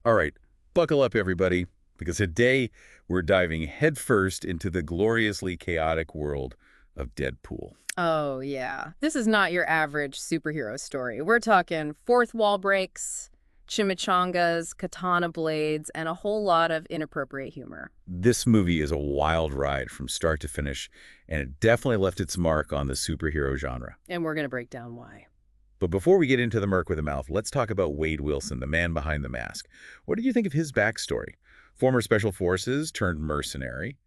All right, buckle up, everybody, because today we're diving headfirst into the gloriously chaotic world of Deadpool. Oh, yeah. This is not your average superhero story. We're talking fourth wall breaks, chimichangas, katana blades, and a whole lot of inappropriate humor. This movie is a wild ride from start to finish, and it definitely left its mark on the superhero genre. And we're going to break down why. But before we get into the Merc with a mouth, let's talk about Wade Wilson, the man behind the mask. What did you think of his backstory? Former Special Forces turned mercenary.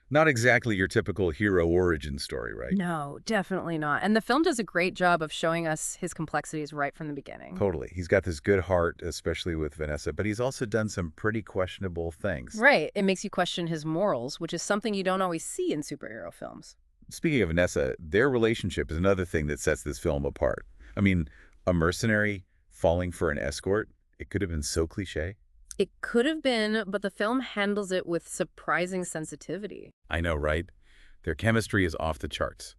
Not exactly your typical hero origin story, right? No, definitely not. And the film does a great job of showing us his complexities right from the beginning. Totally. He's got this good heart, especially with Vanessa, but he's also done some pretty questionable things. Right. It makes you question his morals, which is something you don't always see in superhero films. Speaking of Vanessa, their relationship is another thing that sets this film apart. I mean, a mercenary falling for an escort, it could have been so cliche. It could have been, but the film handles it with surprising sensitivity. I know, right? Their chemistry is off the charts.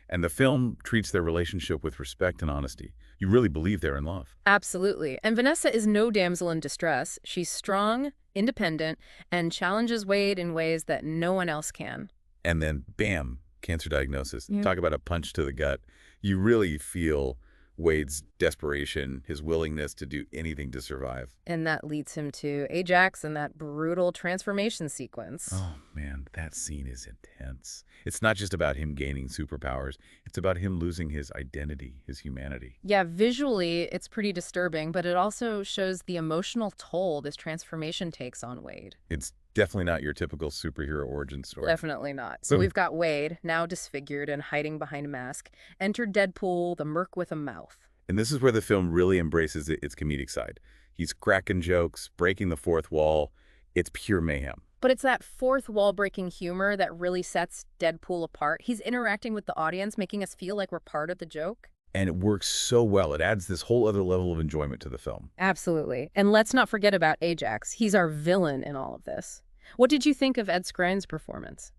And the film treats their relationship with respect and honesty. You really believe they're in love. Absolutely. And Vanessa is no damsel in distress. She's strong, independent, and challenges Wade in ways that no one else can. And then, bam, cancer diagnosis. Yeah. Talk about a punch to the gut. You really feel Wade's desperation, his willingness to do anything to survive. And that leads him to Ajax and that brutal transformation sequence. Oh, man, that scene is intense. It's not just about him gaining superpowers. It's about him losing his identity, his humanity. Yeah, visually, it's pretty disturbing, but it also shows the emotional toll this transformation takes on Wade. It's definitely not your typical superhero origin story. Definitely not. So we've got Wade, now disfigured and hiding behind a mask. Enter Deadpool, the Merc with a mouth. And this is where the film really embraces its comedic side. He's cracking jokes, breaking the fourth wall. It's pure mayhem. But it's that fourth wall-breaking humor that really sets Deadpool apart. He's interacting with the audience, making us feel like we're part of the joke. And it works so well. It adds this whole other level of enjoyment to the film. Absolutely. And let's not forget about Ajax. He's our villain in all of this. What did you think of Ed Skrein's performance?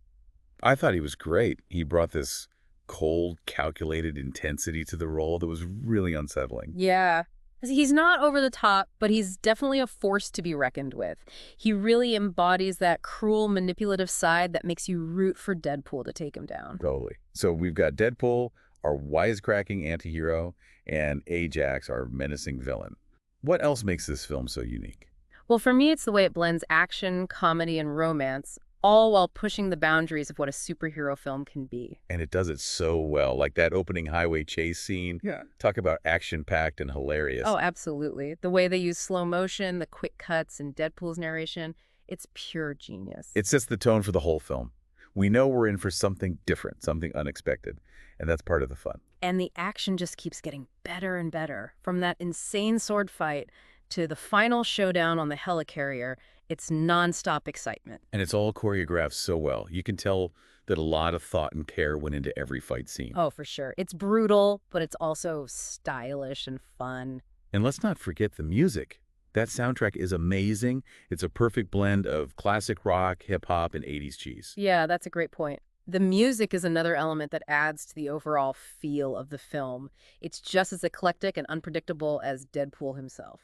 I thought he was great. He brought this cold, calculated intensity to the role that was really unsettling. Yeah. He's not over the top, but he's definitely a force to be reckoned with. He really embodies that cruel, manipulative side that makes you root for Deadpool to take him down. Totally. So we've got Deadpool, our wisecracking antihero, and Ajax, our menacing villain. What else makes this film so unique? Well, for me, it's the way it blends action, comedy, and romance, all while pushing the boundaries of what a superhero film can be. And it does it so well, like that opening highway chase scene. Yeah. Talk about action-packed and hilarious. Oh, absolutely. The way they use slow motion, the quick cuts, and Deadpool's narration, it's pure genius. It sets the tone for the whole film. We know we're in for something different, something unexpected, and that's part of the fun. And the action just keeps getting better and better. From that insane sword fight to the final showdown on the helicarrier, it's nonstop excitement. And it's all choreographed so well. You can tell that a lot of thought and care went into every fight scene. Oh, for sure. It's brutal, but it's also stylish and fun. And let's not forget the music. That soundtrack is amazing. It's a perfect blend of classic rock, hip-hop, and 80s cheese. Yeah, that's a great point. The music is another element that adds to the overall feel of the film. It's just as eclectic and unpredictable as Deadpool himself.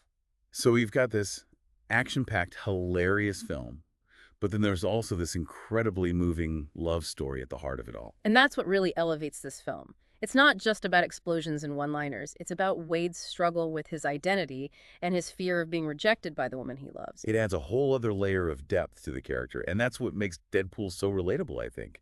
So we've got this action-packed, hilarious film, but then there's also this incredibly moving love story at the heart of it all. And that's what really elevates this film. It's not just about explosions and one-liners. It's about Wade's struggle with his identity and his fear of being rejected by the woman he loves. It adds a whole other layer of depth to the character, and that's what makes Deadpool so relatable, I think.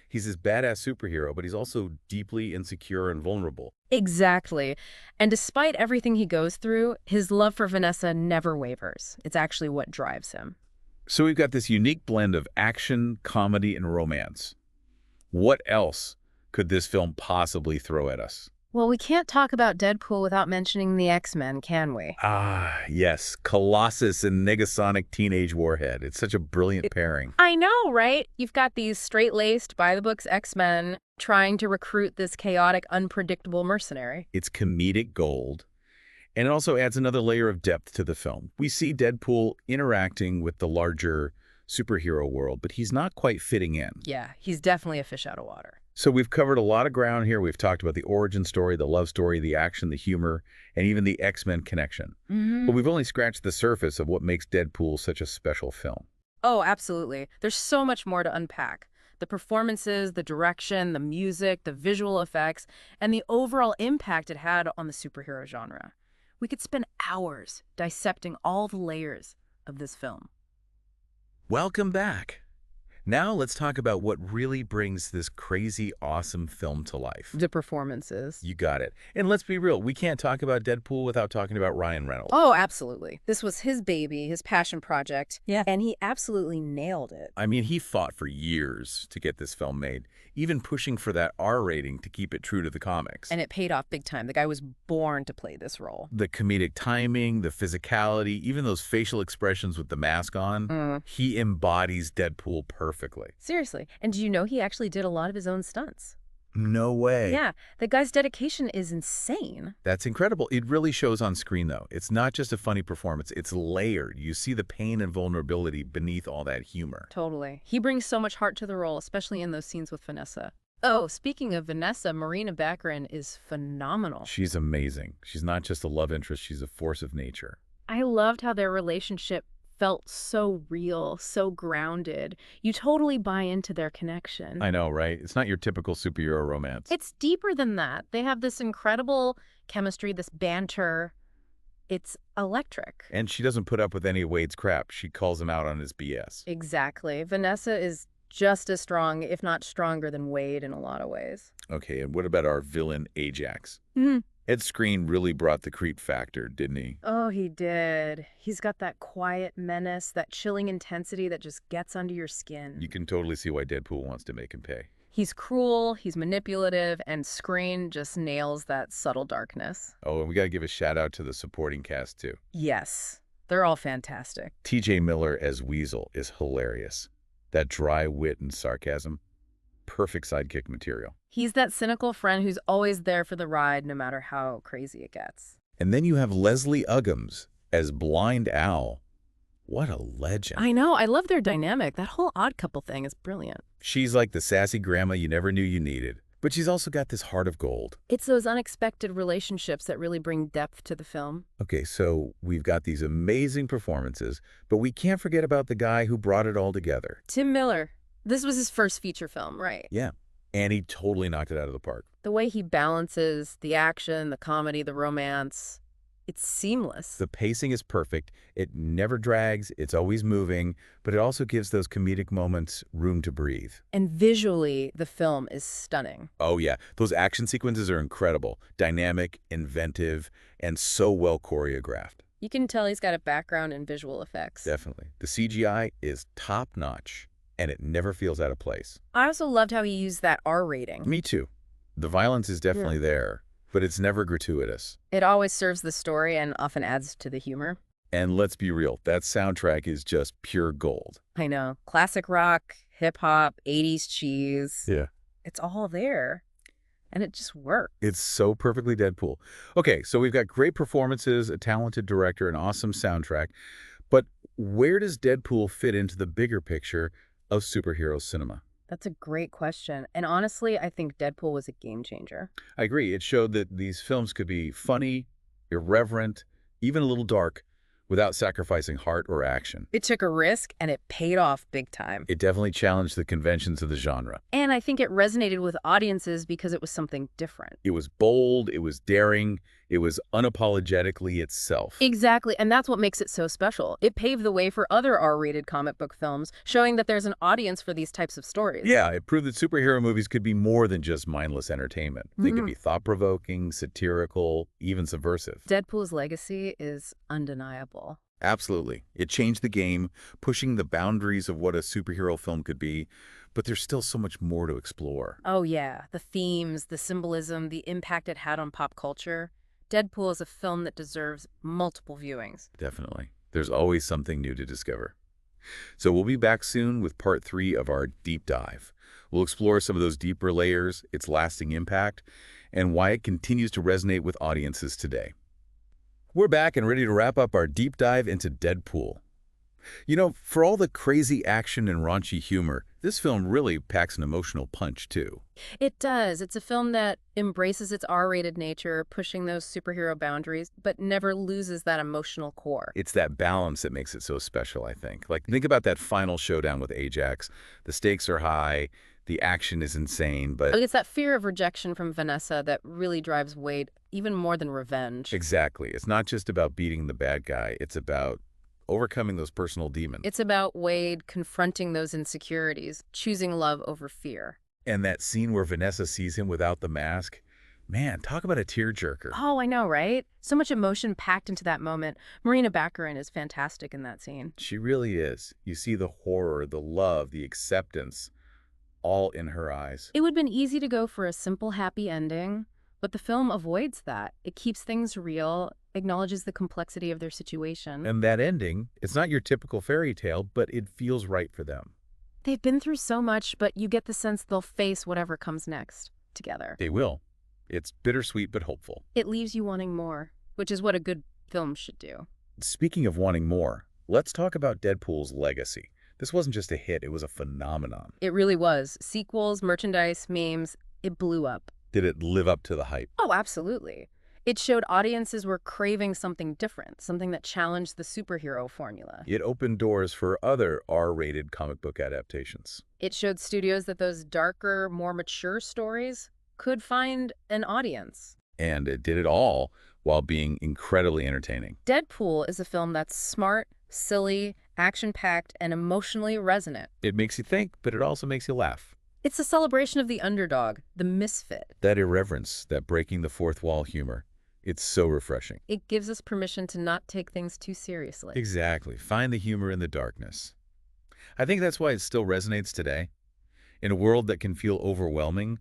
He's this badass superhero, but he's also deeply insecure and vulnerable. Exactly. And despite everything he goes through, his love for Vanessa never wavers. It's actually what drives him. So we've got this unique blend of action, comedy, and romance. What else could this film possibly throw at us? Well, we can't talk about Deadpool without mentioning the X-Men, can we? Ah, yes. Colossus and Negasonic Teenage Warhead. It's such a brilliant pairing. I know, right? You've got these straight-laced, by-the-books X-Men trying to recruit this chaotic, unpredictable mercenary. It's comedic gold. And it also adds another layer of depth to the film. We see Deadpool interacting with the larger superhero world, but he's not quite fitting in. Yeah, he's definitely a fish out of water. So we've covered a lot of ground here. We've talked about the origin story, the love story, the action, the humor, and even the X-Men connection. But we've only scratched the surface of what makes Deadpool such a special film. Oh, absolutely. There's so much more to unpack. The performances, the direction, the music, the visual effects, and the overall impact it had on the superhero genre. We could spend hours dissecting all the layers of this film. Welcome back. Now let's talk about what really brings this crazy, awesome film to life. The performances. You got it. And let's be real, we can't talk about Deadpool without talking about Ryan Reynolds. Oh, absolutely. This was his baby, his passion project. Yeah. And he absolutely nailed it. I mean, he fought for years to get this film made, even pushing for that R rating to keep it true to the comics. And it paid off big time. The guy was born to play this role. The comedic timing, the physicality, even those facial expressions with the mask on, he embodies Deadpool perfectly. Seriously. And do you know he actually did a lot of his own stunts? No way. Yeah. The guy's dedication is insane. That's incredible. It really shows on screen, though. It's not just a funny performance. It's layered. You see the pain and vulnerability beneath all that humor. Totally. He brings so much heart to the role, especially in those scenes with Vanessa. Oh, speaking of Vanessa, Marina Baccarin is phenomenal. She's amazing. She's not just a love interest. She's a force of nature. I loved how their relationship felt so real, so grounded. You totally buy into their connection. I know, right? It's not your typical superhero romance. It's deeper than that. They have this incredible chemistry, this banter. It's electric. And she doesn't put up with any of Wade's crap. She calls him out on his BS. Exactly. Vanessa is just as strong, if not stronger, than Wade in a lot of ways. Okay, and what about our villain, Ajax? Hmm. Ed Skrein really brought the creep factor, didn't he? Oh, he did. He's got that quiet menace, that chilling intensity that just gets under your skin. You can totally see why Deadpool wants to make him pay. He's cruel, he's manipulative, and Skrein just nails that subtle darkness. Oh, and we got to give a shout out to the supporting cast, too. Yes, they're all fantastic. T.J. Miller as Weasel is hilarious. That dry wit and sarcasm, perfect sidekick material. He's that cynical friend who's always there for the ride, no matter how crazy it gets. And then you have Leslie Uggams as Blind Owl. What a legend. I know, I love their dynamic. That whole odd couple thing is brilliant. She's like the sassy grandma you never knew you needed, but she's also got this heart of gold. It's those unexpected relationships that really bring depth to the film. Okay, so we've got these amazing performances, but we can't forget about the guy who brought it all together. Tim Miller. This was his first feature film, right? Yeah, and he totally knocked it out of the park. The way he balances the action, the comedy, the romance, it's seamless. The pacing is perfect. It never drags. It's always moving, but it also gives those comedic moments room to breathe. And visually, the film is stunning. Oh, yeah. Those action sequences are incredible, dynamic, inventive, and so well choreographed. You can tell he's got a background in visual effects. Definitely. The CGI is top-notch, and it never feels out of place. I also loved how he used that R rating. Me too. The violence is definitely there, but it's never gratuitous. It always serves the story and often adds to the humor. And let's be real, that soundtrack is just pure gold. I know. Classic rock, hip-hop, 80s cheese. Yeah. It's all there. And it just worked. It's so perfectly Deadpool. Okay, so we've got great performances, a talented director, an awesome soundtrack. But where does Deadpool fit into the bigger picture of superhero cinema? That's a great question. And honestly, I think Deadpool was a game changer. I agree. It showed that these films could be funny, irreverent, even a little dark, without sacrificing heart or action. It took a risk, and it paid off big time. It definitely challenged the conventions of the genre. And I think it resonated with audiences because it was something different. It was bold, it was daring, it was unapologetically itself. Exactly, and that's what makes it so special. It paved the way for other R-rated comic book films, showing that there's an audience for these types of stories. Yeah, it proved that superhero movies could be more than just mindless entertainment. They could be thought-provoking, satirical, even subversive. Deadpool's legacy is undeniable. Absolutely. It changed the game, pushing the boundaries of what a superhero film could be, but there's still so much more to explore. Oh yeah, the themes, the symbolism, the impact it had on pop culture. Deadpool is a film that deserves multiple viewings. Definitely. There's always something new to discover. So we'll be back soon with part 3 of our deep dive. We'll explore some of those deeper layers, its lasting impact, and why it continues to resonate with audiences today. We're back and ready to wrap up our deep dive into Deadpool. You know, for all the crazy action and raunchy humor, this film really packs an emotional punch, too. It does. It's a film that embraces its R-rated nature, pushing those superhero boundaries, but never loses that emotional core. It's that balance that makes it so special, I think. Like, think about that final showdown with Ajax. The stakes are high, the action is insane, but It's that fear of rejection from Vanessa that really drives Wade, even more than revenge. exactly. It's not just about beating the bad guy. It's about overcoming those personal demons. It's about Wade confronting those insecurities, choosing love over fear. And that scene where Vanessa sees him without the mask, man, talk about a tearjerker. Oh, I know, right? So much emotion packed into that moment. Marina Baccarin is fantastic in that scene. She really is. You see the horror, the love, the acceptance, all in her eyes. It would have been easy to go for a simple, happy ending, but the film avoids that. It keeps things real, acknowledges the complexity of their situation. And that ending, it's not your typical fairy tale, but it feels right for them. They've been through so much, but you get the sense they'll face whatever comes next together. They will. It's bittersweet but hopeful. It leaves you wanting more, which is what a good film should do. Speaking of wanting more, let's talk about Deadpool's legacy. This wasn't just a hit, it was a phenomenon. It really was. Sequels, merchandise, memes, it blew up. Did it live up to the hype? Oh, absolutely. It showed audiences were craving something different, something that challenged the superhero formula. It opened doors for other R-rated comic book adaptations. It showed studios that those darker, more mature stories could find an audience. And it did it all while being incredibly entertaining. Deadpool is a film that's smart, silly, action-packed, and emotionally resonant. It makes you think, but it also makes you laugh. It's a celebration of the underdog, the misfit. That irreverence, that breaking the fourth wall humor, it's so refreshing. It gives us permission to not take things too seriously. Exactly. Find the humor in the darkness. I think that's why it still resonates today. In a world that can feel overwhelming,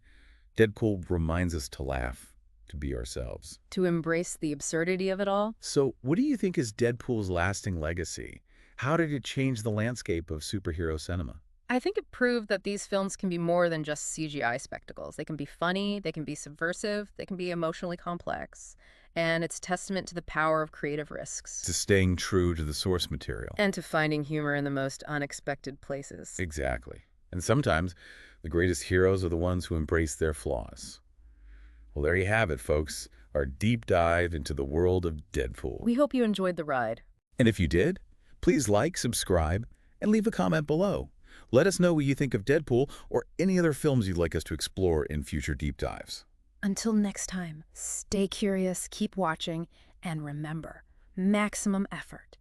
Deadpool reminds us to laugh, to be ourselves. To embrace the absurdity of it all. So, what do you think is Deadpool's lasting legacy? How did it change the landscape of superhero cinema? I think it proved that these films can be more than just CGI spectacles. They can be funny, they can be subversive, they can be emotionally complex. And it's a testament to the power of creative risks. To staying true to the source material. And to finding humor in the most unexpected places. Exactly. And sometimes, the greatest heroes are the ones who embrace their flaws. Well, there you have it, folks. Our deep dive into the world of Deadpool. We hope you enjoyed the ride. And if you did, please like, subscribe, and leave a comment below. Let us know what you think of Deadpool or any other films you'd like us to explore in future deep dives. Until next time, stay curious, keep watching, and remember, maximum effort